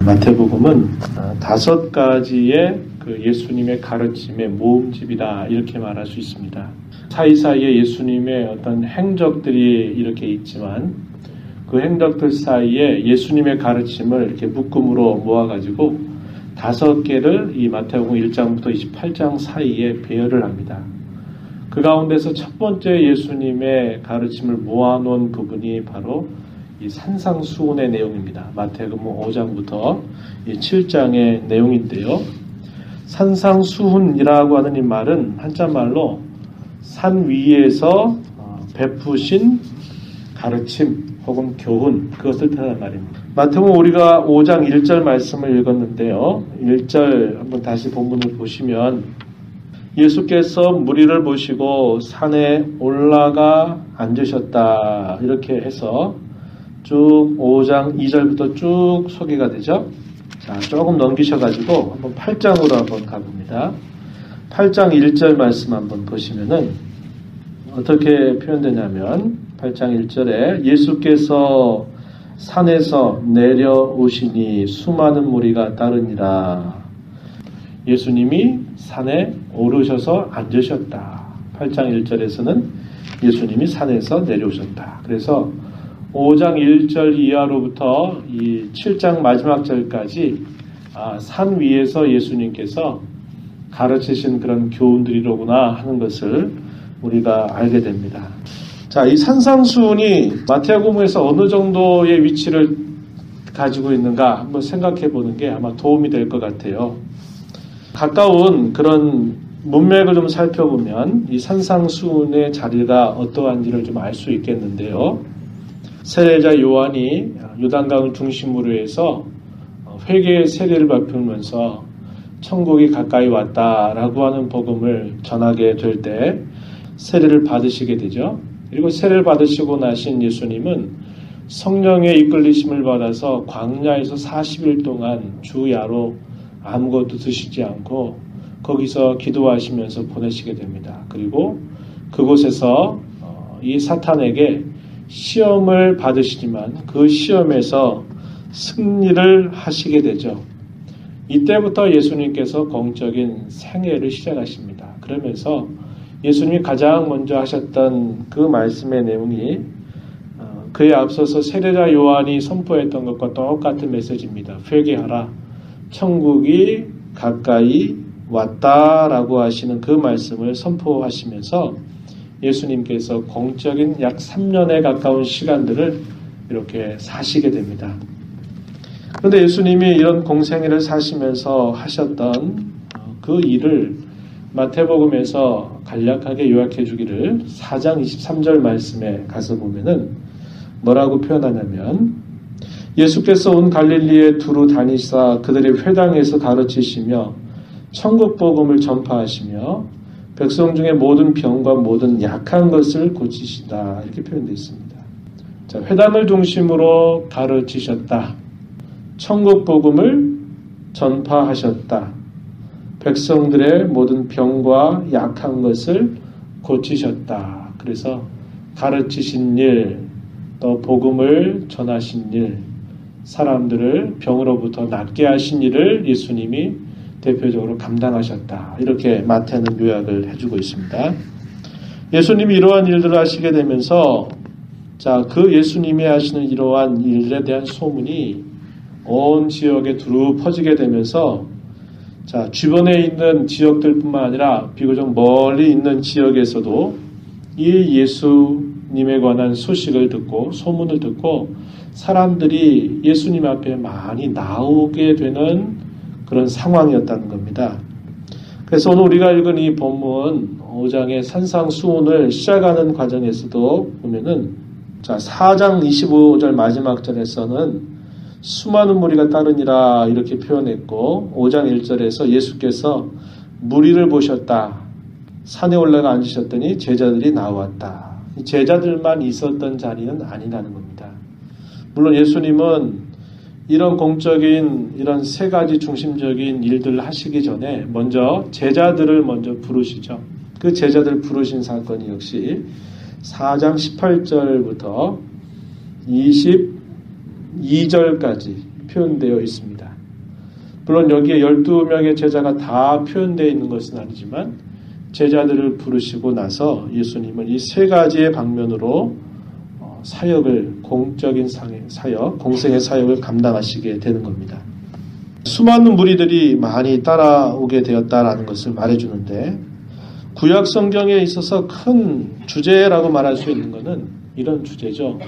마태복음은 5가지의 그 예수님의 가르침의 모음집이다 이렇게 말할 수 있습니다. 사이사이에 예수님의 어떤 행적들이 이렇게 있지만 그 행적들 사이에 예수님의 가르침을 이렇게 묶음으로 모아가지고 5개를 이 마태복음 1장부터 28장 사이에 배열을 합니다. 그 가운데서 첫 번째 예수님의 가르침을 모아놓은 부분이 바로 이 산상수훈의 내용입니다. 마태복음 5장부터 이 7장의 내용인데요. 산상수훈이라고 하는 이 말은 한자말로 산 위에서 베푸신 가르침 혹은 교훈, 그것을 뜻하는 말입니다. 마태복음 우리가 5장 1절 말씀을 읽었는데요. 1절 한번 다시 본문을 보시면 예수께서 무리를 보시고 산에 올라가 앉으셨다 이렇게 해서 쭉 5장 2절부터 쭉 소개가 되죠. 자, 조금 넘기셔가지고 한번 8장으로 한번 가봅니다. 8장 1절 말씀 한번 보시면은 어떻게 표현되냐면 8장 1절에 예수께서 산에서 내려오시니 수많은 무리가 따르니라. 예수님이 산에 오르셔서 앉으셨다. 8장 1절에서는 예수님이 산에서 내려오셨다. 그래서 5장 1절 이하로부터 이 7장 마지막 절까지 산 위에서 예수님께서 가르치신 그런 교훈들이로구나 하는 것을 우리가 알게 됩니다. 자, 이 산상수훈이 마태복음에서 어느 정도의 위치를 가지고 있는가 한번 생각해 보는 게 아마 도움이 될 것 같아요. 가까운 그런 문맥을 좀 살펴보면 이 산상수훈의 자리가 어떠한지를 좀 알 수 있겠는데요. 세례자 요한이 요단강을 중심으로 해서 회개의 세례를 베풀면서 천국이 가까이 왔다라고 하는 복음을 전하게 될 때 세례를 받으시게 되죠. 그리고 세례를 받으시고 나신 예수님은 성령의 이끌리심을 받아서 광야에서 40일 동안 주야로 아무것도 드시지 않고 거기서 기도하시면서 보내시게 됩니다. 그리고 그곳에서 이 사탄에게 시험을 받으시지만 그 시험에서 승리를 하시게 되죠. 이때부터 예수님께서 공적인 생애를 시작하십니다. 그러면서 예수님이 가장 먼저 하셨던 그 말씀의 내용이 그에 앞서서 세례자 요한이 선포했던 것과 똑같은 메시지입니다. 회개하라. 천국이 가까이 왔다라고 하시는 그 말씀을 선포하시면서 예수님께서 공적인 약 3년에 가까운 시간들을 이렇게 사시게 됩니다. 그런데 예수님이 이런 공생애를 사시면서 하셨던 그 일을 마태복음에서 간략하게 요약해 주기를 4장 23절 말씀에 가서 보면은 뭐라고 표현하냐면 예수께서 온 갈릴리에 두루 다니사 그들의 회당에서 가르치시며 천국 복음을 전파하시며 백성 중에 모든 병과 모든 약한 것을 고치시다 이렇게 표현되어 있습니다. 자, 회당을 중심으로 가르치셨다. 천국 복음을 전파하셨다. 백성들의 모든 병과 약한 것을 고치셨다. 그래서 가르치신 일, 또 복음을 전하신 일, 사람들을 병으로부터 낫게 하신 일을 예수님이 대표적으로 감당하셨다. 이렇게 마태는 요약을 해주고 있습니다. 예수님이 이러한 일들을 하시게 되면서 자, 그 예수님이 하시는 이러한 일에 대한 소문이 온 지역에 두루 퍼지게 되면서 자, 주변에 있는 지역들뿐만 아니라 비교적 멀리 있는 지역에서도 이 예수님에 관한 소식을 듣고 소문을 듣고 사람들이 예수님 앞에 많이 나오게 되는 그런 상황이었다는 겁니다. 그래서 오늘 우리가 읽은 이 본문 5장의 산상수훈을 시작하는 과정에서도 보면은 자, 4장 25절 마지막 절에서는 수많은 무리가 따르니라 이렇게 표현했고 5장 1절에서 예수께서 무리를 보셨다. 산에 올라가 앉으셨더니 제자들이 나왔다. 제자들만 있었던 자리는 아니라는 겁니다. 물론 예수님은 이런 공적인 이런 3가지 중심적인 일들을 하시기 전에 먼저 제자들을 먼저 부르시죠. 그 제자들 부르신 사건이 역시 4장 18절부터 22절까지 표현되어 있습니다. 물론 여기에 12명의 제자가 다 표현되어 있는 것은 아니지만 제자들을 부르시고 나서 예수님은 이 세 가지의 방면으로 사역을, 공적인 사역, 공생의 사역을 감당하시게 되는 겁니다. 수많은 무리들이 많이 따라오게 되었다라는 것을 말해주는데, 구약 성경에 있어서 큰 주제라고 말할 수 있는 것은 이런 주제죠.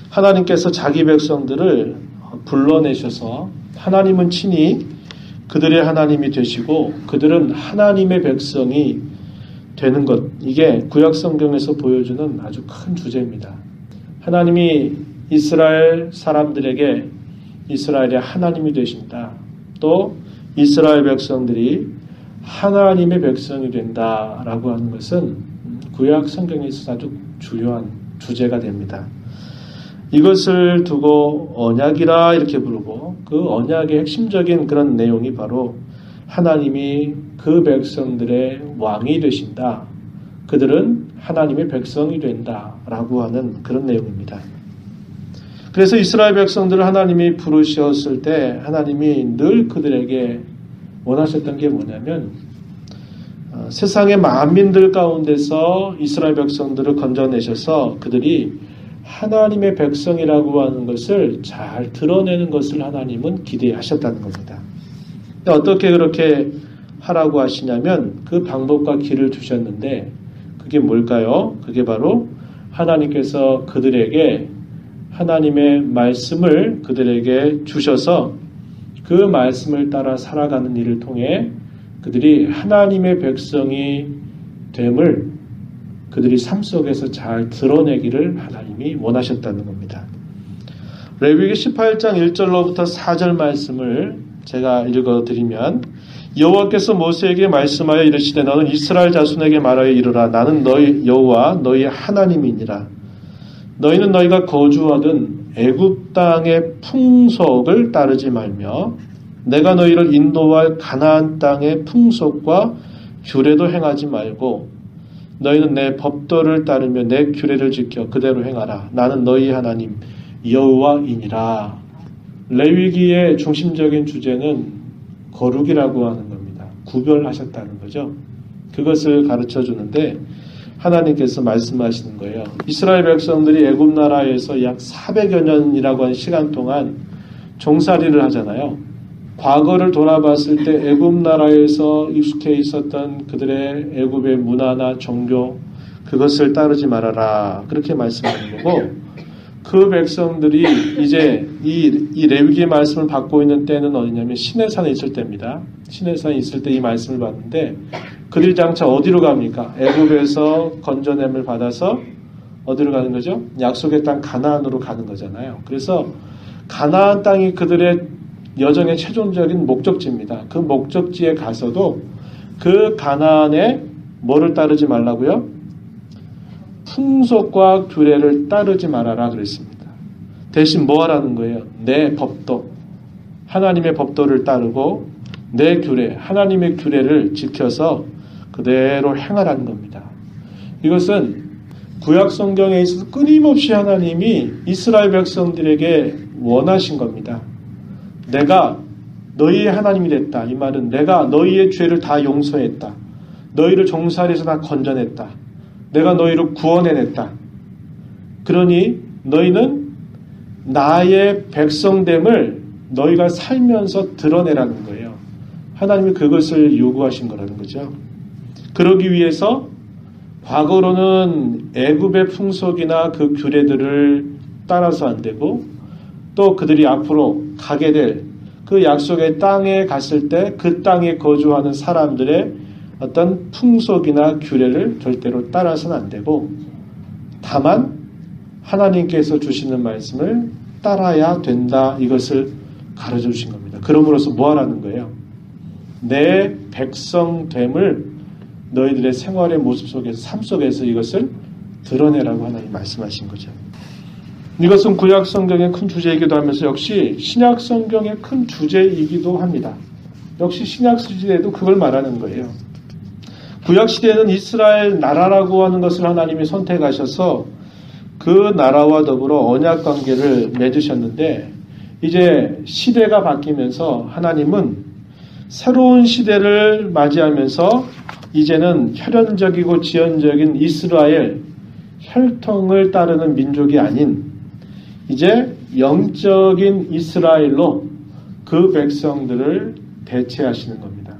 하나님께서 자기 백성들을 불러내셔서 하나님은 친히 그들의 하나님이 되시고 그들은 하나님의 백성이 되는 것, 이게 구약 성경에서 보여주는 아주 큰 주제입니다. 하나님이 이스라엘 사람들에게 이스라엘의 하나님이 되신다. 또 이스라엘 백성들이 하나님의 백성이 된다라고 하는 것은 구약 성경에 있어서 아주 중요한 주제가 됩니다. 이것을 두고 언약이라 이렇게 부르고, 그 언약의 핵심적인 그런 내용이 바로 하나님이 그 백성들의 왕이 되신다. 그들은 하나님의 백성이 된다라고 하는 그런 내용입니다. 그래서 이스라엘 백성들을 하나님이 부르셨을 때 하나님이 늘 그들에게 원하셨던 게 뭐냐면, 세상의 만민들 가운데서 이스라엘 백성들을 건져내셔서 그들이 하나님의 백성이라고 하는 것을 잘 드러내는 것을 하나님은 기대하셨다는 겁니다. 어떻게 그렇게 하라고 하시냐면 그 방법과 길을 주셨는데, 그게 뭘까요? 그게 바로 하나님께서 그들에게 하나님의 말씀을 그들에게 주셔서 그 말씀을 따라 살아가는 일을 통해 그들이 하나님의 백성이 됨을 그들이 삶 속에서 잘 드러내기를 하나님이 원하셨다는 겁니다. 레위기 18장 1절로부터 4절 말씀을 제가 읽어드리면, 여호와께서 모세에게 말씀하여 이르시되 너는 이스라엘 자손에게 말하여 이르라. 나는 너희 여호와 너희의 하나님이니라. 너희는 너희가 거주하던 애굽 땅의 풍속을 따르지 말며 내가 너희를 인도할 가나안 땅의 풍속과 규례도 행하지 말고 너희는 내 법도를 따르며 내 규례를 지켜 그대로 행하라. 나는 너희 하나님 여호와이니라. 레위기의 중심적인 주제는 거룩이라고 하는 겁니다. 구별하셨다는 거죠. 그것을 가르쳐 주는데 하나님께서 말씀하시는 거예요. 이스라엘 백성들이 애굽 나라에서 약 400여 년이라고 하는 시간 동안 종살이를 하잖아요. 과거를 돌아봤을 때 애굽 나라에서 익숙해 있었던 그들의 애굽의 문화나 종교, 그것을 따르지 말아라. 그렇게 말씀하는 거고, 그 백성들이 이제 이 레위기의 말씀을 받고 있는 때는 어디냐면 시내산에 있을 때입니다. 시내산에 있을 때 이 말씀을 받는데 그들이 장차 어디로 갑니까? 애굽에서 건져냄을 받아서 어디로 가는 거죠? 약속의 땅 가나안으로 가는 거잖아요. 그래서 가나안 땅이 그들의 여정의 최종적인 목적지입니다. 그 목적지에 가서도 그 가나안에 뭐를 따르지 말라고요? 풍속과 규례를 따르지 말아라 그랬습니다. 대신 뭐 하라는 거예요? 내 법도, 하나님의 법도를 따르고 내 규례, 하나님의 규례를 지켜서 그대로 행하라는 겁니다. 이것은 구약 성경에 있어서 끊임없이 하나님이 이스라엘 백성들에게 원하신 겁니다. 내가 너희의 하나님이 됐다. 이 말은 내가 너희의 죄를 다 용서했다. 너희를 종살이에서 다 건져냈다. 내가 너희를 구원해냈다. 그러니 너희는 나의 백성됨을 너희가 살면서 드러내라는 거예요. 하나님이 그것을 요구하신 거라는 거죠. 그러기 위해서 과거로는 애굽의 풍속이나 그 규례들을 따라서 안 되고 또 그들이 앞으로 가게 될 그 약속의 땅에 갔을 때 그 땅에 거주하는 사람들의 어떤 풍속이나 규례를 절대로 따라서는 안 되고 다만 하나님께서 주시는 말씀을 따라야 된다. 이것을 가르쳐 주신 겁니다. 그러므로서 뭐 하라는 거예요? 내 백성됨을 너희들의 생활의 모습 속에서, 삶 속에서 이것을 드러내라고 하나님 말씀하신 거죠. 이것은 구약 성경의 큰 주제이기도 하면서 역시 신약 성경의 큰 주제이기도 합니다. 역시 신약 시대에도 그걸 말하는 거예요. 구약 시대에는 이스라엘 나라라고 하는 것을 하나님이 선택하셔서 그 나라와 더불어 언약 관계를 맺으셨는데 이제 시대가 바뀌면서 하나님은 새로운 시대를 맞이하면서 이제는 혈연적이고 지연적인 이스라엘 혈통을 따르는 민족이 아닌 이제 영적인 이스라엘로 그 백성들을 대체하시는 겁니다.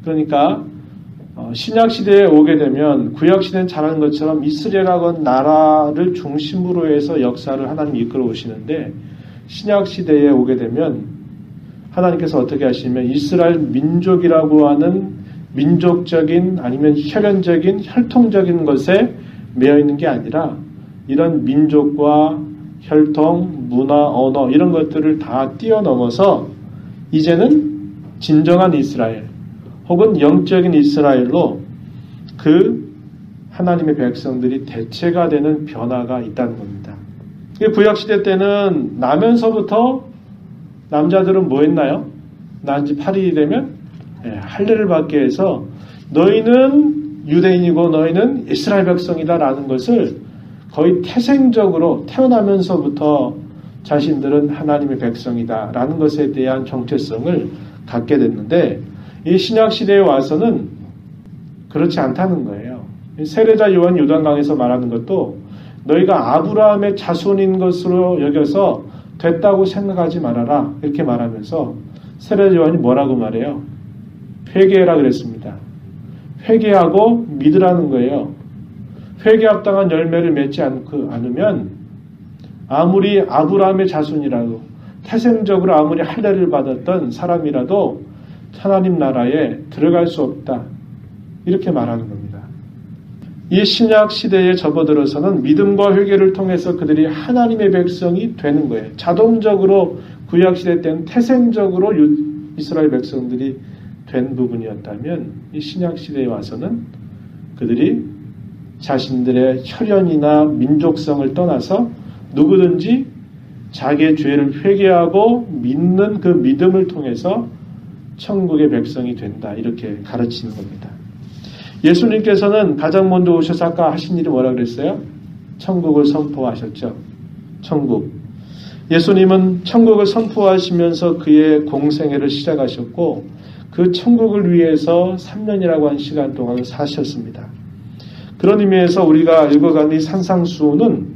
그러니까 신약시대에 오게 되면 구약시대는 잘하는 것처럼 이스라엘하고 나라를 중심으로 해서 역사를 하나님 이끌어 오시는데 신약시대에 오게 되면 하나님께서 어떻게 하시냐면 이스라엘 민족이라고 하는 민족적인 아니면 혈연적인 혈통적인 것에 매여 있는 게 아니라 이런 민족과 혈통, 문화, 언어 이런 것들을 다 뛰어넘어서 이제는 진정한 이스라엘 혹은 영적인 이스라엘로 그 하나님의 백성들이 대체가 되는 변화가 있다는 겁니다. 구약시대 때는 나면서부터 남자들은 뭐 했나요? 난 지 8일이 되면 할례를 받게 해서 너희는 유대인이고 너희는 이스라엘 백성이다 라는 것을 거의 태생적으로 태어나면서부터 자신들은 하나님의 백성이다 라는 것에 대한 정체성을 갖게 됐는데 이 신약시대에 와서는 그렇지 않다는 거예요. 세례자 요한 요단강에서 말하는 것도 너희가 아브라함의 자손인 것으로 여겨서 됐다고 생각하지 말아라 이렇게 말하면서 세례자 요한이 뭐라고 말해요? 회개해라 그랬습니다. 회개하고 믿으라는 거예요. 회개합당한 열매를 맺지 않으면 아무리 아브라함의 자손이라도 태생적으로 아무리 할례를 받았던 사람이라도 하나님 나라에 들어갈 수 없다. 이렇게 말하는 겁니다. 이 신약 시대에 접어들어서는 믿음과 회개를 통해서 그들이 하나님의 백성이 되는 거예요. 자동적으로 구약 시대 때는 태생적으로 이스라엘 백성들이 된 부분이었다면 이 신약 시대에 와서는 그들이 자신들의 혈연이나 민족성을 떠나서 누구든지 자기의 죄를 회개하고 믿는 그 믿음을 통해서 천국의 백성이 된다. 이렇게 가르치는 겁니다. 예수님께서는 가장 먼저 오셔서 아까 하신 일이 뭐라 그랬어요? 천국을 선포하셨죠. 천국. 예수님은 천국을 선포하시면서 그의 공생애를 시작하셨고 그 천국을 위해서 3년이라고 한 시간 동안 사셨습니다. 그런 의미에서 우리가 읽어가는 이 산상수훈은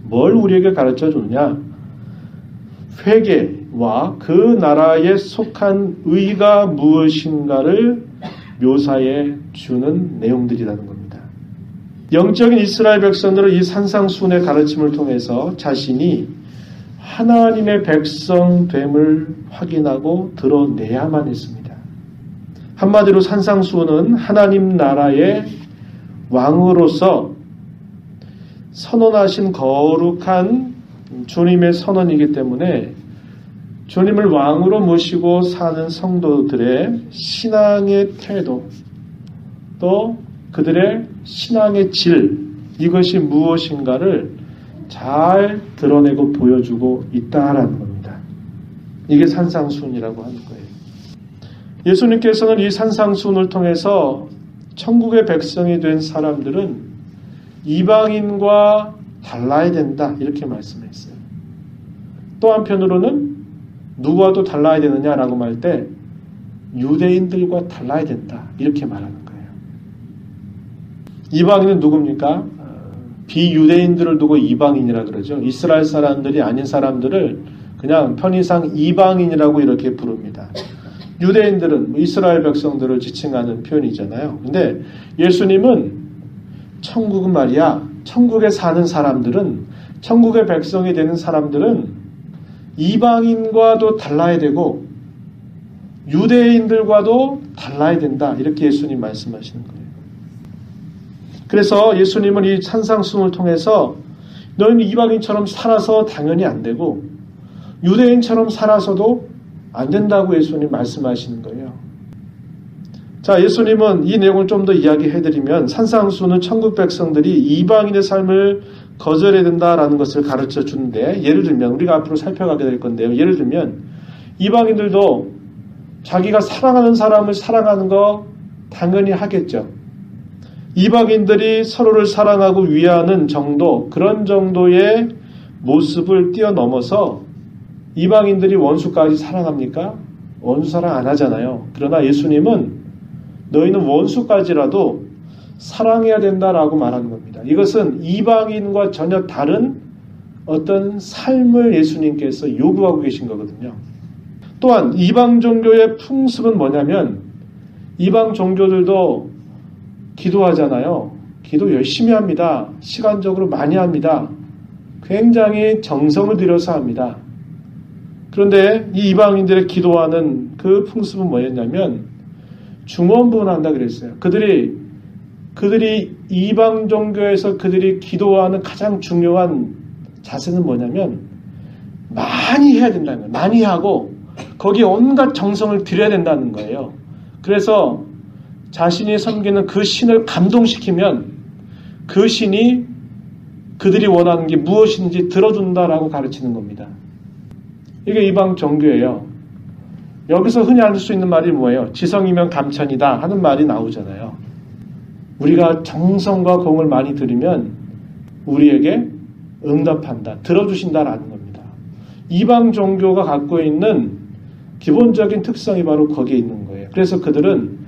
뭘 우리에게 가르쳐 주느냐? 회개와 그 나라에 속한 의가 무엇인가를 묘사해 주는 내용들이라는 겁니다. 영적인 이스라엘 백성들은 이 산상수훈의 가르침을 통해서 자신이 하나님의 백성됨을 확인하고 드러내야만 했습니다. 한마디로 산상수훈은 하나님 나라의 왕으로서 선언하신 거룩한 주님의 선언이기 때문에 주님을 왕으로 모시고 사는 성도들의 신앙의 태도 또 그들의 신앙의 질 이것이 무엇인가를 잘 드러내고 보여주고 있다라는 겁니다. 이게 산상수훈이라고 하는 거예요. 예수님께서는 이 산상수훈을 통해서 천국의 백성이 된 사람들은 이방인과 달라야 된다 이렇게 말씀했어요. 또 한편으로는 누구와도 달라야 되느냐라고 말 때 유대인들과 달라야 된다 이렇게 말하는 거예요. 이방인은 누굽니까? 비유대인들을 두고 이방인이라 그러죠. 이스라엘 사람들이 아닌 사람들을 그냥 편의상 이방인이라고 이렇게 부릅니다. 유대인들은 이스라엘 백성들을 지칭하는 표현이잖아요. 근데 예수님은 천국은 말이야. 천국에 사는 사람들은 천국의 백성이 되는 사람들은 이방인과도 달라야 되고 유대인들과도 달라야 된다. 이렇게 예수님 말씀하시는 거예요. 그래서 예수님은 이 산상수훈을 통해서 너희는 이방인처럼 살아서 당연히 안 되고 유대인처럼 살아서도 안 된다고 예수님 말씀하시는 거예요. 자, 예수님은 이 내용을 좀 더 이야기해드리면 산상수훈은 천국 백성들이 이방인의 삶을 거절해야 된다라는 것을 가르쳐 주는데 예를 들면 우리가 앞으로 살펴가게 될 건데요. 예를 들면 이방인들도 자기가 사랑하는 사람을 사랑하는 거 당연히 하겠죠. 이방인들이 서로를 사랑하고 위하는 정도 그런 정도의 모습을 뛰어넘어서 이방인들이 원수까지 사랑합니까? 원수 사랑 안 하잖아요. 그러나 예수님은 너희는 원수까지라도 사랑해야 된다라고 말하는 겁니다. 이것은 이방인과 전혀 다른 어떤 삶을 예수님께서 요구하고 계신 거거든요. 또한 이방 종교의 풍습은 뭐냐면 이방 종교들도 기도하잖아요. 기도 열심히 합니다. 시간적으로 많이 합니다. 굉장히 정성을 들여서 합니다. 그런데 이 이방인들의 기도하는 그 풍습은 뭐였냐면 중원부원한다 그랬어요. 그들이 이방 종교에서 그들이 기도하는 가장 중요한 자세는 뭐냐면 많이 해야 된다는 거예요. 많이 하고 거기에 온갖 정성을 들여야 된다는 거예요. 그래서 자신이 섬기는 그 신을 감동시키면 그 신이 그들이 원하는 게 무엇인지 들어준다라고 가르치는 겁니다. 이게 이방 종교예요. 여기서 흔히 알 수 있는 말이 뭐예요? 지성이면 감천이다 하는 말이 나오잖아요. 우리가 정성과 공을 많이 들이면 우리에게 응답한다, 들어주신다라는 겁니다. 이방 종교가 갖고 있는 기본적인 특성이 바로 거기에 있는 거예요. 그래서 그들은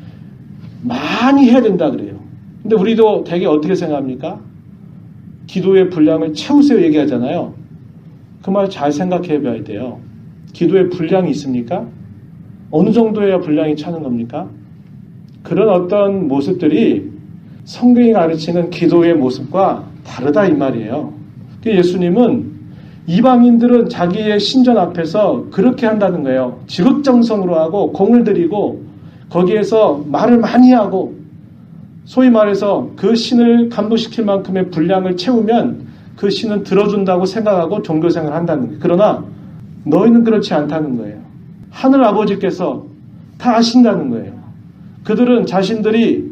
많이 해야 된다 그래요. 근데 우리도 되게 어떻게 생각합니까? 기도의 분량을 채우세요 얘기하잖아요. 그 말 잘 생각해 봐야 돼요. 기도의 분량이 있습니까? 어느 정도여야 분량이 차는 겁니까? 그런 어떤 모습들이 성경이 가르치는 기도의 모습과 다르다 이 말이에요. 예수님은 이방인들은 자기의 신전 앞에서 그렇게 한다는 거예요. 지극정성으로 하고 공을 들이고 거기에서 말을 많이 하고 소위 말해서 그 신을 감동시킬 만큼의 분량을 채우면 그 신은 들어준다고 생각하고 종교생활을 한다는 거예요. 그러나 너희는 그렇지 않다는 거예요. 하늘 아버지께서 다 아신다는 거예요. 그들은 자신들이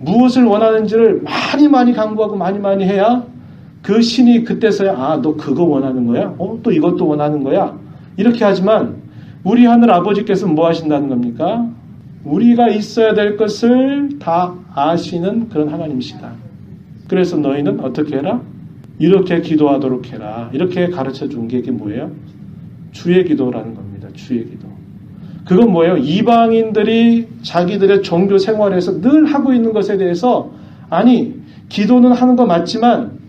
무엇을 원하는지를 많이 강구하고 많이 해야 그 신이 그때서야 너 그거 원하는 거야? 또 이것도 원하는 거야? 이렇게 하지만 우리 하늘 아버지께서는 뭐 하신다는 겁니까? 우리가 있어야 될 것을 다 아시는 그런 하나님이시다. 그래서 너희는 어떻게 해라? 이렇게 기도하도록 해라. 이렇게 가르쳐 준 게 이게 뭐예요? 주의 기도라는 겁니다. 주의 기도. 그건 뭐예요? 이방인들이 자기들의 종교 생활에서 늘 하고 있는 것에 대해서 기도는 하는 거 맞지만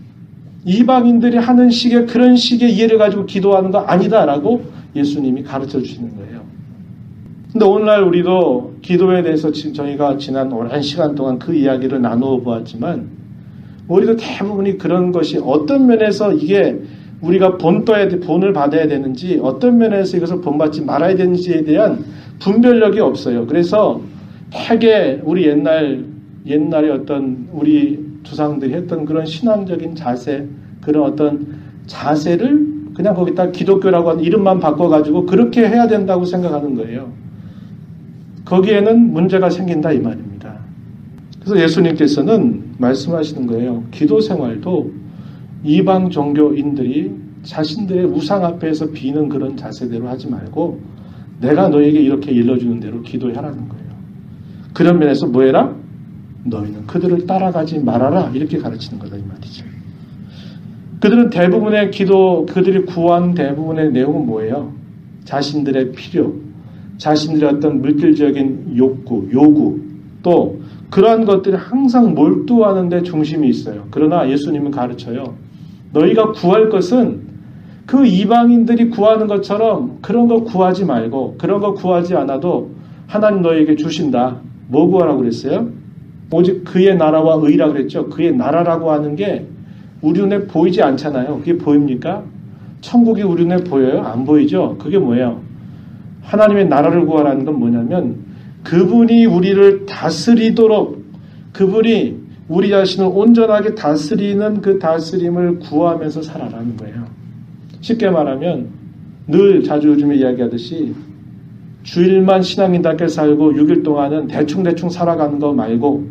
이방인들이 하는 식의 그런 식의 이해를 가지고 기도하는 거 아니다라고 예수님이 가르쳐 주시는 거예요. 근데 오늘날 우리도 기도에 대해서 저희가 지난 오랜 시간 동안 그 이야기를 나누어 보았지만 우리도 대부분이 그런 것이 어떤 면에서 이게 우리가 본을 받아야 되는지 어떤 면에서 이것을 본받지 말아야 되는지에 대한 분별력이 없어요. 그래서 되게 우리 옛날에 어떤 우리 조상들이 했던 그런 신앙적인 자세, 그런 어떤 자세를 그냥 거기다 기독교라고 하는 이름만 바꿔가지고 그렇게 해야 된다고 생각하는 거예요. 거기에는 문제가 생긴다 이 말입니다. 그래서 예수님께서는 말씀하시는 거예요. 기도 생활도 이방 종교인들이 자신들의 우상 앞에서 비는 그런 자세대로 하지 말고 내가 너에게 이렇게 일러주는 대로 기도하라는 거예요. 그런 면에서 뭐 해라? 너희는 그들을 따라가지 말아라. 이렇게 가르치는 거다 이 말이죠. 그들은 대부분의 그들이 구한 대부분의 내용은 뭐예요? 자신들의 필요, 자신들의 어떤 물질적인 요구, 또 그러한 것들이 항상 몰두하는 데 중심이 있어요. 그러나 예수님은 가르쳐요. 너희가 구할 것은 그 이방인들이 구하는 것처럼 그런 거 구하지 말고 그런 거 구하지 않아도 하나님 너희에게 주신다. 뭐 구하라고 그랬어요? 오직 그의 나라와 의라고 그랬죠. 그의 나라라고 하는 게 우리 눈에 보이지 않잖아요. 그게 보입니까? 천국이 우리 눈에 보여요? 안 보이죠? 그게 뭐예요? 하나님의 나라를 구하라는 건 뭐냐면 그분이 우리를 다스리도록 그분이 우리 자신을 온전하게 다스리는 그 다스림을 구하면서 살아라는 거예요. 쉽게 말하면 늘 자주 요즘에 이야기하듯이 주일만 신앙인답게 살고 6일 동안은 대충 살아가는 거 말고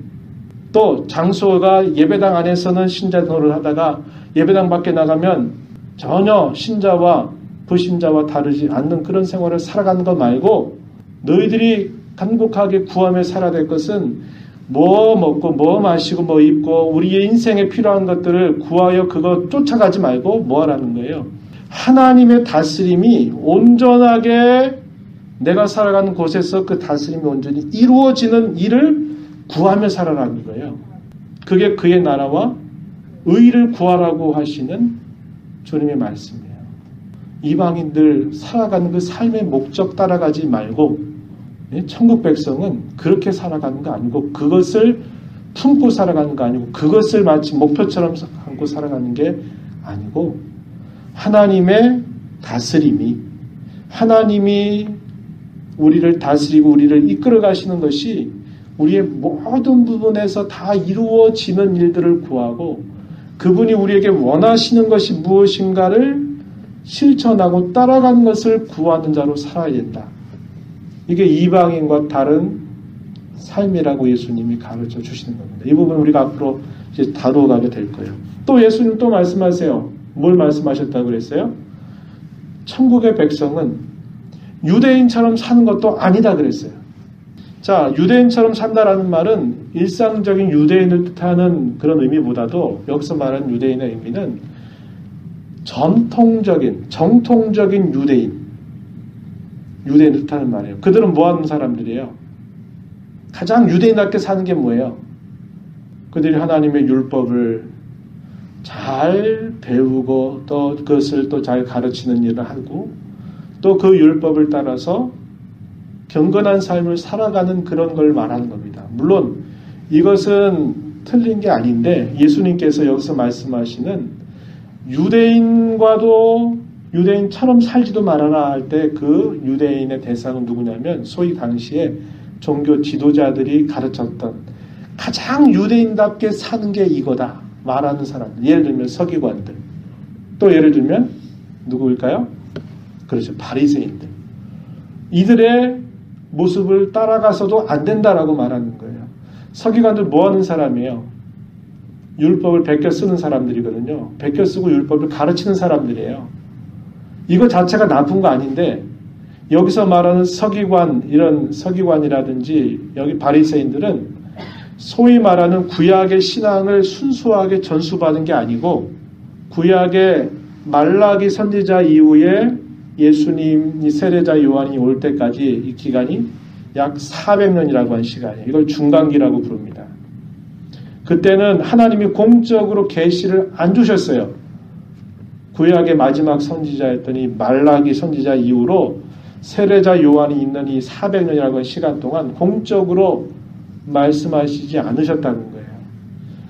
또 장소가 예배당 안에서는 신자 노릇을 하다가 예배당 밖에 나가면 전혀 신자와 불신자와 다르지 않는 그런 생활을 살아가는 거 말고 너희들이 간곡하게 구하며 살아야 될 것은 뭐 먹고 뭐 마시고 뭐 입고 우리의 인생에 필요한 것들을 구하여 그거 쫓아가지 말고 뭐 하라는 거예요? 하나님의 다스림이 온전하게 내가 살아가는 곳에서 그 다스림이 온전히 이루어지는 일을 구하며 살아라는 거예요. 그게 그의 나라와 의를 구하라고 하시는 주님의 말씀이에요. 이방인들 살아가는 그 삶의 목적 따라가지 말고 천국 백성은 그렇게 살아가는 거 아니고 그것을 품고 살아가는 거 아니고 그것을 마치 목표처럼 삼고 살아가는 게 아니고 하나님의 다스림이 하나님이 우리를 다스리고 우리를 이끌어 가시는 것이 우리의 모든 부분에서 다 이루어지는 일들을 구하고 그분이 우리에게 원하시는 것이 무엇인가를 실천하고 따라가는 것을 구하는 자로 살아야 된다. 이게 이방인과 다른 삶이라고 예수님이 가르쳐 주시는 겁니다. 이 부분 우리가 앞으로 이제 다뤄가게 될 거예요. 또 예수님 또 말씀하세요. 뭘 말씀하셨다고 그랬어요? 천국의 백성은 유대인처럼 사는 것도 아니다 그랬어요. 자, 유대인처럼 산다라는 말은 일상적인 유대인을 뜻하는 그런 의미보다도 여기서 말하는 유대인의 의미는 전통적인, 정통적인 유대인을 뜻하는 말이에요. 그들은 뭐 하는 사람들이에요? 가장 유대인답게 사는 게 뭐예요? 그들이 하나님의 율법을 잘 배우고 또 그것을 또 잘 가르치는 일을 하고 또 그 율법을 따라서 경건한 삶을 살아가는 그런 걸 말하는 겁니다. 물론 이것은 틀린 게 아닌데 예수님께서 여기서 말씀하시는 유대인과도 유대인처럼 살지도 말아라 할 때 그 유대인의 대상은 누구냐면 소위 당시에 종교 지도자들이 가르쳤던 가장 유대인답게 사는 게 이거다 말하는 사람들. 예를 들면 서기관들. 또 예를 들면 누구일까요? 그렇죠. 바리새인들. 이들의 모습을 따라가서도 안 된다라고 말하는 거예요. 서기관들 뭐 하는 사람이에요? 율법을 베껴 쓰는 사람들이거든요. 베껴 쓰고 율법을 가르치는 사람들이에요. 이거 자체가 나쁜 거 아닌데 여기서 말하는 서기관, 이런 서기관이라든지 여기 바리새인들은 소위 말하는 구약의 신앙을 순수하게 전수받은 게 아니고 구약의 말라기 선지자 이후에 예수님이 세례자 요한이 올 때까지 이 기간이 약 400년이라고 하는 시간이에요. 이걸 중간기라고 부릅니다. 그때는 하나님이 공적으로 계시를 안 주셨어요. 구약의 마지막 선지자였더니 말라기 선지자 이후로 세례자 요한이 있는 이 400년이라고 하는 시간 동안 공적으로 말씀하시지 않으셨다는 거예요.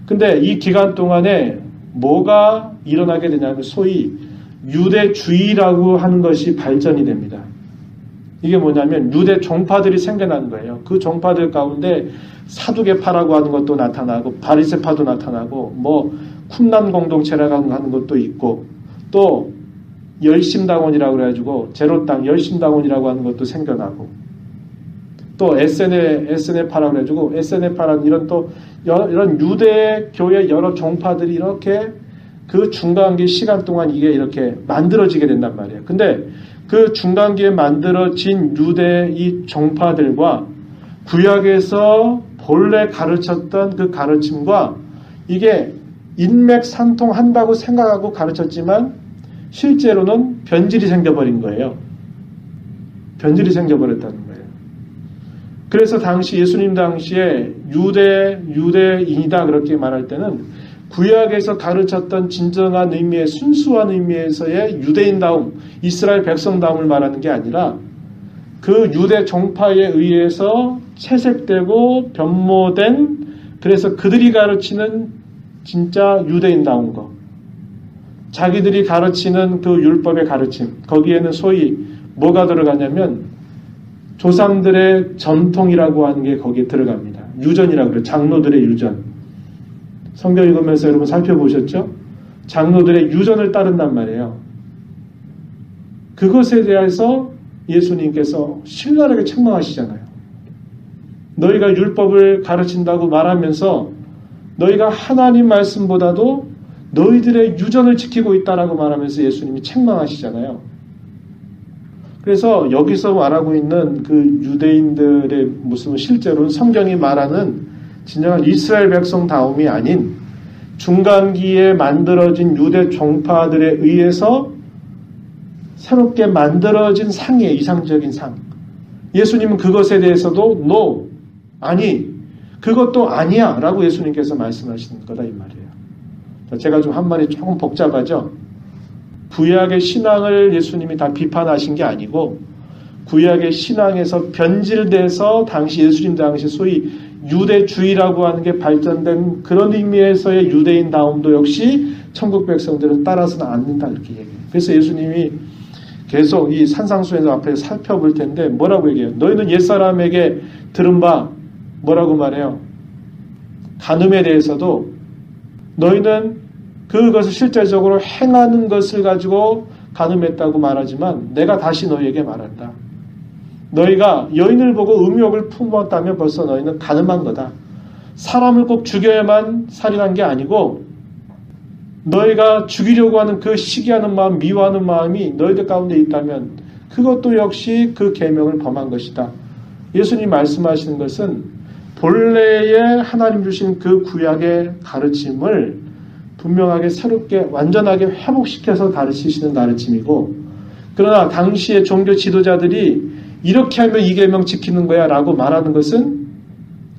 근데 이 기간 동안에 뭐가 일어나게 되냐면 소위 유대주의라고 하는 것이 발전이 됩니다. 이게 뭐냐면 유대 종파들이 생겨난 거예요. 그 종파들 가운데 사두개파라고 하는 것도 나타나고 바리새파도 나타나고 뭐 쿰란 공동체라고 하는 것도 있고 또 열심당원이라고 그래가지고 제로당 열심당원이라고 하는 것도 생겨나고 또 SNF파라고 그래가지고 SNF파라는 이런 또 이런 유대교의 여러 종파들이 이렇게 그 중간기 시간 동안 이게 이렇게 만들어지게 된단 말이에요. 근데 그 중간기에 만들어진 유대 이 종파들과 구약에서 본래 가르쳤던 그 가르침과 이게 인맥상통한다고 생각하고 가르쳤지만 실제로는 변질이 생겨버린 거예요. 변질이 생겨버렸다는 거예요. 그래서 당시 예수님 당시에 유대인이다 그렇게 말할 때는 구약에서 가르쳤던 진정한 의미의 순수한 의미에서의 유대인다움, 이스라엘 백성다움을 말하는 게 아니라 그 유대 종파에 의해서 채색되고 변모된 그래서 그들이 가르치는 진짜 유대인다운 것. 자기들이 가르치는 그 율법의 가르침. 거기에는 소위 뭐가 들어가냐면 조상들의 전통이라고 하는 게 거기에 들어갑니다. 유전이라고 그래요. 장로들의 유전. 성경 읽으면서 여러분 살펴보셨죠? 장로들의 유전을 따른단 말이에요. 그것에 대해서 예수님께서 신랄하게 책망하시잖아요. 너희가 율법을 가르친다고 말하면서 너희가 하나님 말씀보다도 너희들의 유전을 지키고 있다라고 말하면서 예수님이 책망하시잖아요. 그래서 여기서 말하고 있는 그 유대인들의 모습은 실제로는 성경이 말하는 진정한 이스라엘 백성다움이 아닌 중간기에 만들어진 유대 종파들에 의해서 새롭게 만들어진 상이에요. 이상적인 상. 예수님은 그것에 대해서도 no, 아니, 그것도 아니야 라고 예수님께서 말씀하시는 거다 이 말이에요. 제가 좀 한 말이 조금 복잡하죠. 구약의 신앙을 예수님이 다 비판하신 게 아니고 구약의 신앙에서 변질돼서 당시 예수님 당시 소위 유대주의라고 하는 게 발전된 그런 의미에서의 유대인다움도 역시 천국 백성들은 따라서는 않는다 이렇게 얘기해요. 그래서 예수님이 계속 이 산상수에서 앞에 살펴볼 텐데 뭐라고 얘기해요? 너희는 옛사람에게 들은 바 뭐라고 말해요? 간음에 대해서도 너희는 그것을 실제적으로 행하는 것을 가지고 간음했다고 말하지만 내가 다시 너희에게 말한다. 너희가 여인을 보고 음욕을 품었다면 벌써 너희는 간음한 거다. 사람을 꼭 죽여야만 살인한 게 아니고 너희가 죽이려고 하는 그 시기하는 마음, 미워하는 마음이 너희들 가운데 있다면 그것도 역시 그 계명을 범한 것이다. 예수님 말씀하시는 것은 본래의 하나님 주신 그 구약의 가르침을 분명하게 새롭게 완전하게 회복시켜서 가르치시는 가르침이고 그러나 당시의 종교 지도자들이 이렇게 하면 이 계명 지키는 거야 라고 말하는 것은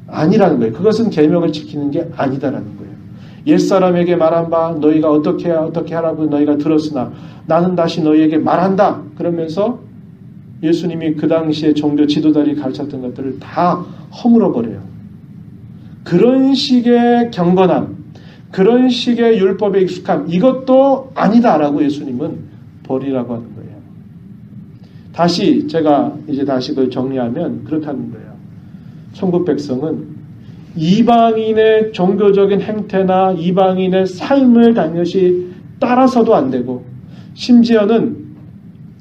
아니라는 거예요. 그것은 계명을 지키는 게 아니다라는 거예요. 옛사람에게 말한 바 너희가 어떻게 하라고 너희가 들었으나 나는 다시 너희에게 말한다. 그러면서 예수님이 그 당시에 종교 지도자들이 가르쳤던 것들을 다 허물어버려요. 그런 식의 경건함, 그런 식의 율법에 익숙함, 이것도 아니다라고 예수님은 버리라고 하는 거예요. 다시 제가 이제 다시 그걸 정리하면 그렇다는 거예요. 천국 백성은 이방인의 종교적인 행태나 이방인의 삶을 당연히 따라서도 안 되고 심지어는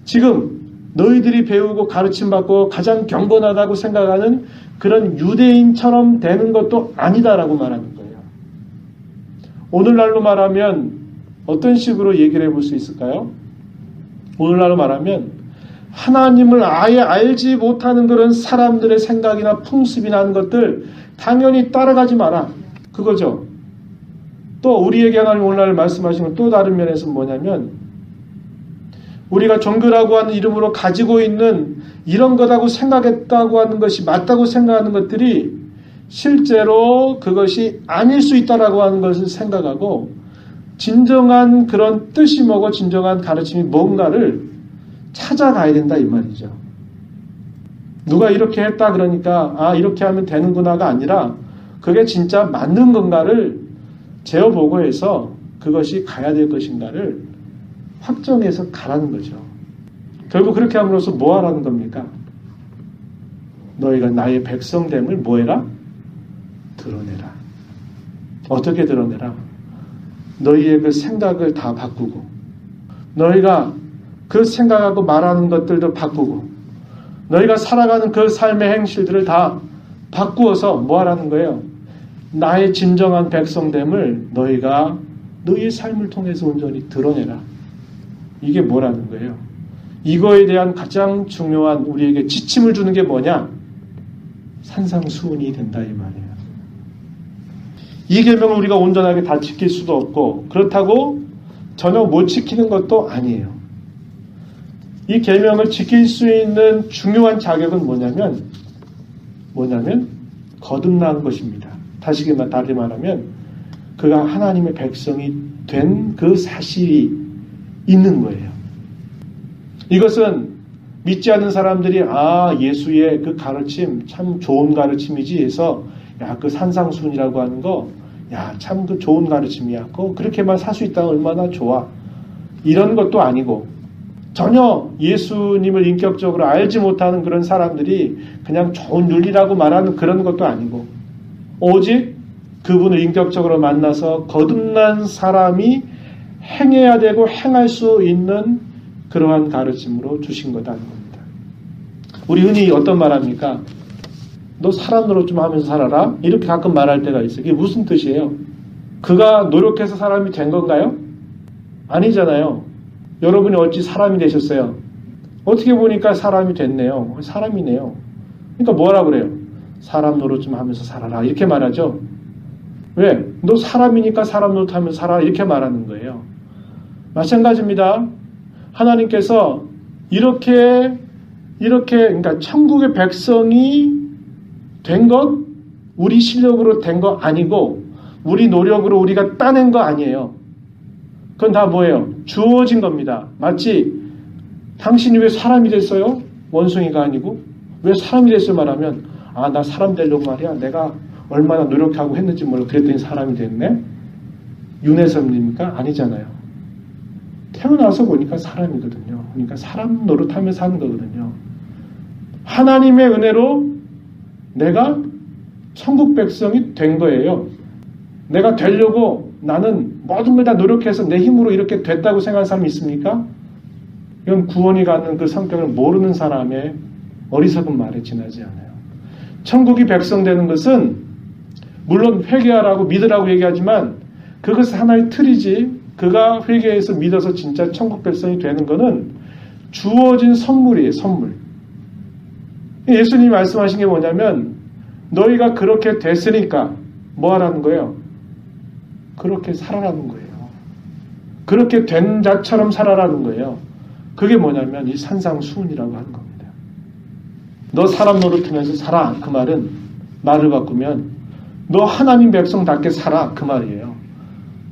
지금 너희들이 배우고 가르침받고 가장 경건하다고 생각하는 그런 유대인처럼 되는 것도 아니다라고 말하는 거예요. 오늘날로 말하면 어떤 식으로 얘기를 해볼 수 있을까요? 오늘날로 말하면 하나님을 아예 알지 못하는 그런 사람들의 생각이나 풍습이나 하는 것들 당연히 따라가지 마라. 그거죠. 또 우리에게 하나님 오늘날 말씀하시는 또 다른 면에서는 뭐냐면 우리가 종교라고 하는 이름으로 가지고 있는 이런 거라고 생각했다고 하는 것이 맞다고 생각하는 것들이 실제로 그것이 아닐 수 있다라고 하는 것을 생각하고 진정한 그런 뜻이 뭐고 진정한 가르침이 뭔가를 찾아가야 된다 이 말이죠. 누가 이렇게 했다 그러니까 아 이렇게 하면 되는구나가 아니라 그게 진짜 맞는 건가를 재어보고 해서 그것이 가야 될 것인가를 확정해서 가라는 거죠. 결국 그렇게 함으로써 뭐 하라는 겁니까? 너희가 나의 백성됨을 뭐 해라? 드러내라. 어떻게 드러내라? 너희의 그 생각을 다 바꾸고 너희가 그 생각하고 말하는 것들도 바꾸고 너희가 살아가는 그 삶의 행실들을 다 바꾸어서 뭐 하라는 거예요? 나의 진정한 백성됨을 너희가 너희의 삶을 통해서 온전히 드러내라. 이게 뭐라는 거예요? 이거에 대한 가장 중요한 우리에게 지침을 주는 게 뭐냐? 산상수훈이 된다 이 말이에요. 이 계명을 우리가 온전하게 다 지킬 수도 없고 그렇다고 전혀 못 지키는 것도 아니에요. 이 계명을 지킬 수 있는 중요한 자격은 뭐냐면 거듭난 것입니다. 다시 말하면 그가 하나님의 백성이 된 그 사실이 있는 거예요. 이것은 믿지 않는 사람들이 아 예수의 그 가르침 참 좋은 가르침이지 해서 야 그 산상순이라고 하는 거 야 참 그 좋은 가르침이야. 그렇게만 살 수 있다면 얼마나 좋아. 이런 것도 아니고 전혀 예수님을 인격적으로 알지 못하는 그런 사람들이 그냥 좋은 윤리라고 말하는 그런 것도 아니고 오직 그분을 인격적으로 만나서 거듭난 사람이 행해야 되고 행할 수 있는 그러한 가르침으로 주신 거다는 겁니다. 우리 흔히 어떤 말 합니까? 너 사람 노릇 좀 하면서 살아라? 이렇게 가끔 말할 때가 있어요. 이게 무슨 뜻이에요? 그가 노력해서 사람이 된 건가요? 아니잖아요. 여러분이 어찌 사람이 되셨어요? 어떻게 보니까 사람이 됐네요. 사람이네요. 그러니까 뭐라 그래요? 사람 노릇 좀 하면서 살아라. 이렇게 말하죠. 왜? 너 사람이니까 사람 노릇 하면서 살아라. 이렇게 말하는 거예요. 마찬가지입니다. 하나님께서 그러니까 천국의 백성이 된 것, 우리 실력으로 된 거 아니고, 우리 노력으로 우리가 따낸 거 아니에요. 그건 다 뭐예요? 주어진 겁니다. 마치 당신이 왜 사람이 됐어요? 원숭이가 아니고. 왜 사람이 됐을 말하면, 나 사람 되려고 말이야. 내가 얼마나 노력하고 했는지 몰라. 그랬더니 사람이 됐네? 윤혜섭입니까? 아니잖아요. 태어나서 보니까 사람이거든요. 그러니까 사람 노릇하며 사는 거거든요. 하나님의 은혜로 내가 천국 백성이 된 거예요. 내가 되려고 나는 모든 걸 다 노력해서 내 힘으로 이렇게 됐다고 생각하는 사람이 있습니까? 이건 구원이 갖는 그 성격을 모르는 사람의 어리석은 말에 지나지 않아요. 천국이 백성되는 것은 물론 회개하라고 믿으라고 얘기하지만 그것은 하나의 틀이지, 그가 회개해서 믿어서 진짜 천국 백성이 되는 것은 주어진 선물이에요. 선물. 예수님이 말씀하신 게 뭐냐면 너희가 그렇게 됐으니까 뭐 하라는 거예요? 그렇게 살아라는 거예요. 그렇게 된 자처럼 살아라는 거예요. 그게 뭐냐면 이 산상수훈이라고 하는 겁니다. 너 사람 노릇하면서 살아. 그 말은 말을 바꾸면 너 하나님 백성답게 살아. 그 말이에요.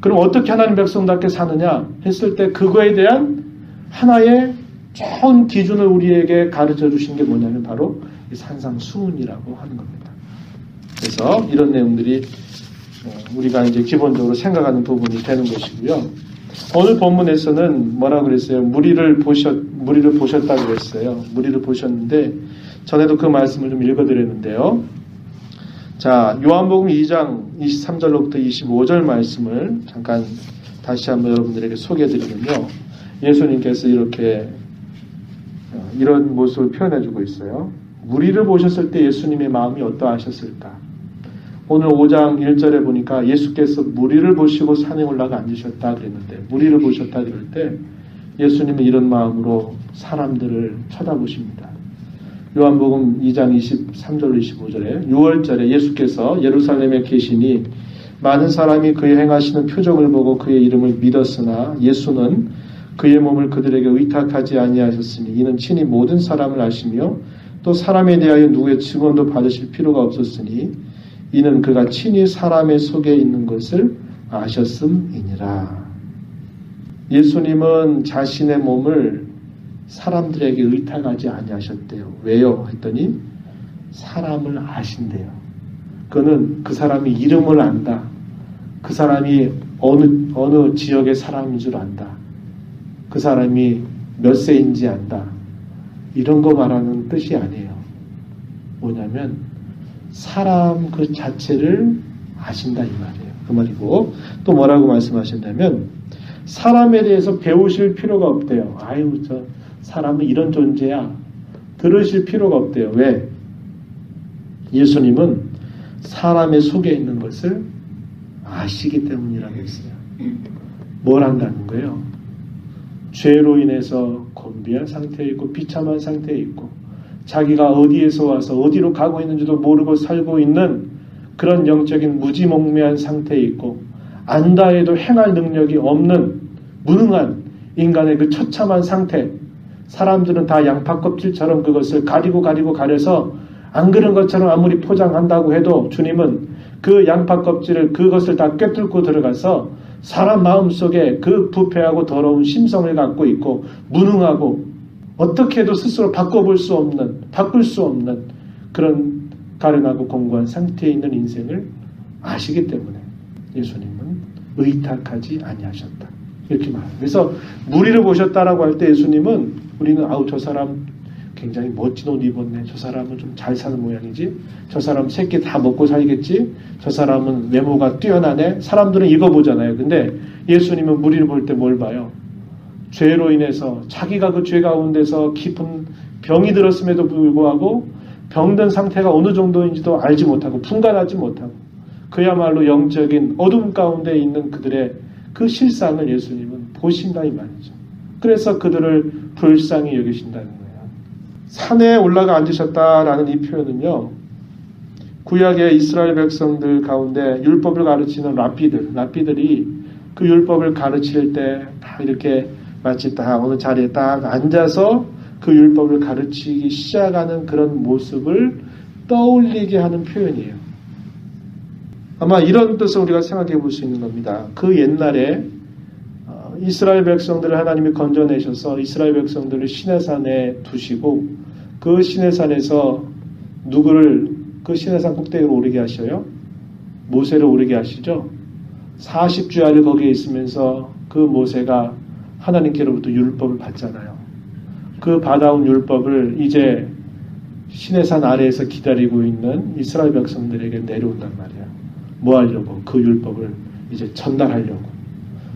그럼 어떻게 하나님 백성답게 사느냐 했을 때 그거에 대한 하나의 좋은 기준을 우리에게 가르쳐 주신 게 뭐냐면 바로 이 산상수훈이라고 하는 겁니다. 그래서 이런 내용들이 우리가 이제 기본적으로 생각하는 부분이 되는 것이고요. 오늘 본문에서는 뭐라고 그랬어요? 무리를 보셨다고 그랬어요. 무리를 보셨는데 전에도 그 말씀을 좀 읽어드렸는데요. 자, 요한복음 2장 23절로부터 25절 말씀을 잠깐 다시 한번 여러분들에게 소개해드리면요. 예수님께서 이런 모습을 표현해주고 있어요. 무리를 보셨을 때 예수님의 마음이 어떠하셨을까? 오늘 5장 1절에 보니까 예수께서 무리를 보시고 산에 올라가 앉으셨다 그랬는데, 무리를 보셨다 그럴 때 예수님은 이런 마음으로 사람들을 쳐다보십니다. 요한복음 2장 23절 25절에 6월절에 예수께서 예루살렘에 계시니 많은 사람이 그의 행하시는 표적을 보고 그의 이름을 믿었으나 예수는 그의 몸을 그들에게 의탁하지 아니하셨으니 이는 친히 모든 사람을 아시며 또 사람에 대하여 누구의 증언도 받으실 필요가 없었으니 이는 그가 친히 사람의 속에 있는 것을 아셨음이니라. 예수님은 자신의 몸을 사람들에게 의탁하지 아니하셨대요. 왜요? 했더니 사람을 아신대요. 그는 그 사람이 이름을 안다. 그 사람이 어느 지역의 사람인 줄 안다. 그 사람이 몇 세인지 안다. 이런 거 말하는 뜻이 아니에요. 뭐냐면 사람 그 자체를 아신다 이 말이에요. 그 말이고 또 뭐라고 말씀하셨냐면 사람에 대해서 배우실 필요가 없대요. 아유 저 사람은 이런 존재야. 들으실 필요가 없대요. 왜? 예수님은 사람의 속에 있는 것을 아시기 때문이라고 했어요. 뭘 안다는 거예요? 죄로 인해서 곤비한 상태에 있고 비참한 상태에 있고 자기가 어디에서 와서 어디로 가고 있는지도 모르고 살고 있는 그런 영적인 무지몽매한 상태에 있고 안다 해도 행할 능력이 없는 무능한 인간의 그 처참한 상태, 사람들은 다 양파 껍질처럼 그것을 가려서 안 그런 것처럼 아무리 포장한다고 해도 주님은 그 양파 껍질을 그것을 다 꿰뚫고 들어가서 사람 마음속에 그 부패하고 더러운 심성을 갖고 있고 무능하고 어떻게 해도 스스로 바꿀 수 없는 그런 가련하고 공고한 상태에 있는 인생을 아시기 때문에 예수님은 의탁하지 아니하셨다. 이렇게 말합니다. 그래서 무리를 보셨다라고 할 때 예수님은 우리는 저 사람 굉장히 멋진 옷 입었네. 저 사람은 좀 잘 사는 모양이지. 저 사람 새끼 다 먹고 살겠지. 저 사람은 외모가 뛰어나네. 사람들은 이거 보잖아요. 근데 예수님은 무리를 볼 때 뭘 봐요? 죄로 인해서 자기가 그 죄 가운데서 깊은 병이 들었음에도 불구하고 병든 상태가 어느 정도인지도 알지 못하고 분간하지 못하고 그야말로 영적인 어둠 가운데 있는 그들의 그 실상을 예수님은 보신다 이 말이죠. 그래서 그들을 불쌍히 여기신다는 거예요. 산에 올라가 앉으셨다라는 이 표현은요. 구약의 이스라엘 백성들 가운데 율법을 가르치는 랍비들이 그 율법을 가르칠 때 다 이렇게 마치 딱 어느 자리에 딱 앉아서 그 율법을 가르치기 시작하는 그런 모습을 떠올리게 하는 표현이에요. 아마 이런 뜻을 우리가 생각해 볼 수 있는 겁니다. 그 옛날에 이스라엘 백성들을 하나님이 건져내셔서 이스라엘 백성들을 시내산에 두시고 그 시내산에서 누구를 그 시내산 꼭대기로 오르게 하셔요? 모세를 오르게 하시죠. 40주야를 거기에 있으면서 그 모세가 하나님께로부터 율법을 받잖아요. 그 받아온 율법을 이제 시내산 아래에서 기다리고 있는 이스라엘 백성들에게 내려온단 말이에요. 뭐 하려고? 그 율법을 이제 전달하려고.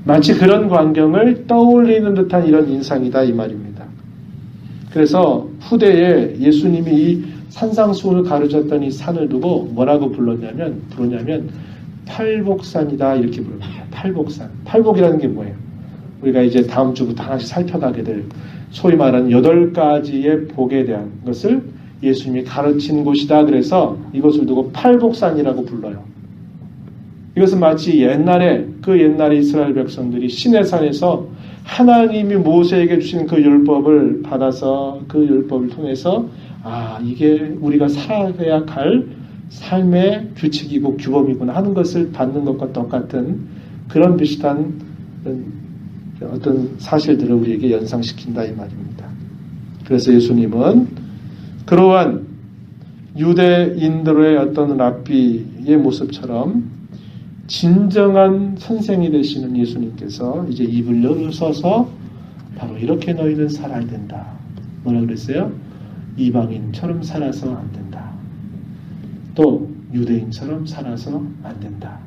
마치 그런 광경을 떠올리는 듯한 이런 인상이다 이 말입니다. 그래서 후대에 예수님이 이 산상수훈을 가르쳤던 이 산을 두고 뭐라고 부르냐면 팔복산이다 이렇게 부릅니다. 팔복산. 팔복이라는 게 뭐예요? 우리가 이제 다음 주부터 하나씩 살펴가게 될 소위 말하는 8가지의 복에 대한 것을 예수님이 가르친 곳이다. 그래서 이것을 두고 팔복산이라고 불러요. 이것은 마치 옛날에 이스라엘 백성들이 시내산에서 하나님이 모세에게 주신 그 율법을 받아서 그 율법을 통해서 이게 우리가 살아야 할 삶의 규칙이고 규범이구나 하는 것을 받는 것과 똑같은 그런 비슷한 어떤 사실들을 우리에게 연상시킨다 이 말입니다. 그래서 예수님은 그러한 유대인들의 어떤 랍비의 모습처럼 진정한 선생이 되시는 예수님께서 이제 입을 열어서서 바로 이렇게 너희는 살아야 된다. 뭐라 그랬어요? 이방인처럼 살아서 안 된다. 또 유대인처럼 살아서 안 된다.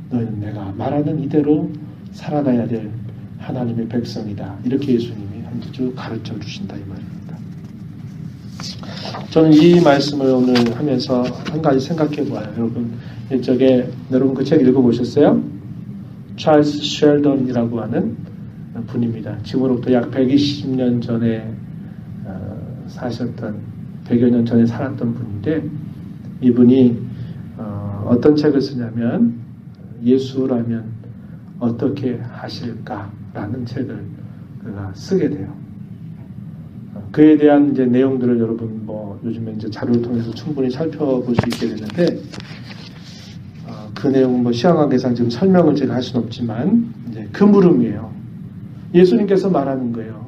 너희는 내가 말하는 이대로 살아가야 될 하나님의 백성이다. 이렇게 예수님이 한 주 가르쳐 주신다 이 말입니다. 저는 이 말씀을 오늘 하면서 한 가지 생각해 봐요. 여러분 그 책 읽어보셨어요? 찰스 쉘던이라고 하는 분입니다. 지금으로부터 약 120년 전에 사셨던 100여 년 전에 살았던 분인데 이분이 어떤 책을 쓰냐면 예수라면 어떻게 하실까라는 책을 그가 쓰게 돼요. 그에 대한 이제 내용들을 여러분 요즘에 이제 자료를 통해서 충분히 살펴볼 수 있게 되는데 그 내용은 시간관계상 지금 설명을 제가 할 수는 없지만 이제 그 물음이에요. 예수님께서 말하는 거예요.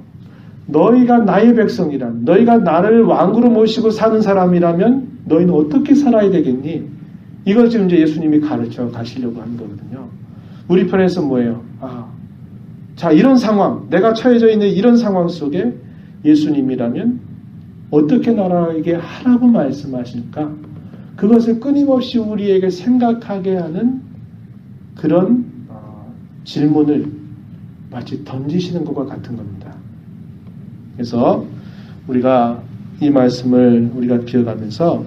너희가 나의 백성이란 너희가 나를 왕으로 모시고 사는 사람이라면 너희는 어떻게 살아야 되겠니? 이걸 지금 이제 예수님이 가르쳐 가시려고 하는 거거든요. 우리 편에서 뭐예요? 자 이런 상황, 내가 처해져 있는 이런 상황 속에 예수님이라면 어떻게 나라에게 하라고 말씀하실까? 그것을 끊임없이 우리에게 생각하게 하는 그런 질문을 마치 던지시는 것과 같은 겁니다. 그래서 우리가 이 말씀을 우리가 기억하면서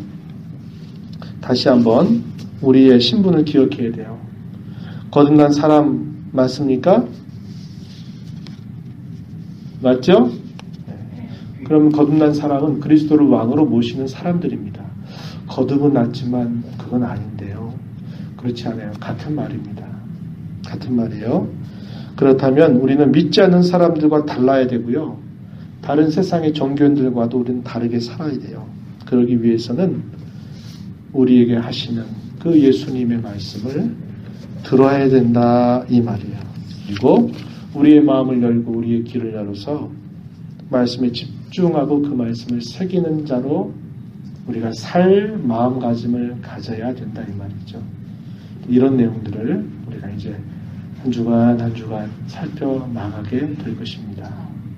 다시 한번 우리의 신분을 기억해야 돼요. 거듭난 사람 맞습니까? 맞죠? 그럼 거듭난 사람은 그리스도를 왕으로 모시는 사람들입니다. 거듭은 났지만 그건 아닌데요. 그렇지 않아요. 같은 말입니다. 같은 말이에요. 그렇다면 우리는 믿지 않는 사람들과 달라야 되고요. 다른 세상의 종교인들과도 우리는 다르게 살아야 돼요. 그러기 위해서는 우리에게 하시는 그 예수님의 말씀을 들어야 된다 이 말이에요. 그리고 우리의 마음을 열고 우리의 귀를 열어서 말씀에 집중하고 그 말씀을 새기는 자로 우리가 살 마음가짐을 가져야 된다 이 말이죠. 이런 내용들을 우리가 이제 한 주간 한 주간 살펴나가게 될 것입니다.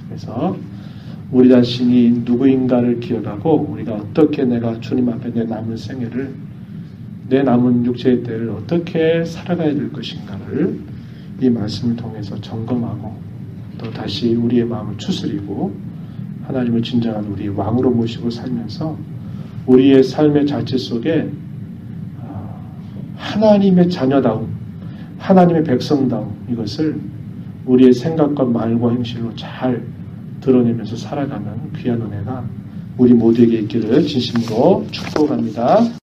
그래서 우리 자신이 누구인가를 기억하고 우리가 어떻게 내가 주님 앞에 내 남은 생애를 내 남은 육체의 때를 어떻게 살아가야 될 것인가를 이 말씀을 통해서 점검하고 또 다시 우리의 마음을 추스리고 하나님을 진정한 우리 왕으로 모시고 살면서 우리의 삶의 자체 속에 하나님의 자녀다움, 하나님의 백성다움 이것을 우리의 생각과 말과 행실로 잘 드러내면서 살아가는 귀한 은혜가 우리 모두에게 있기를 진심으로 축복합니다.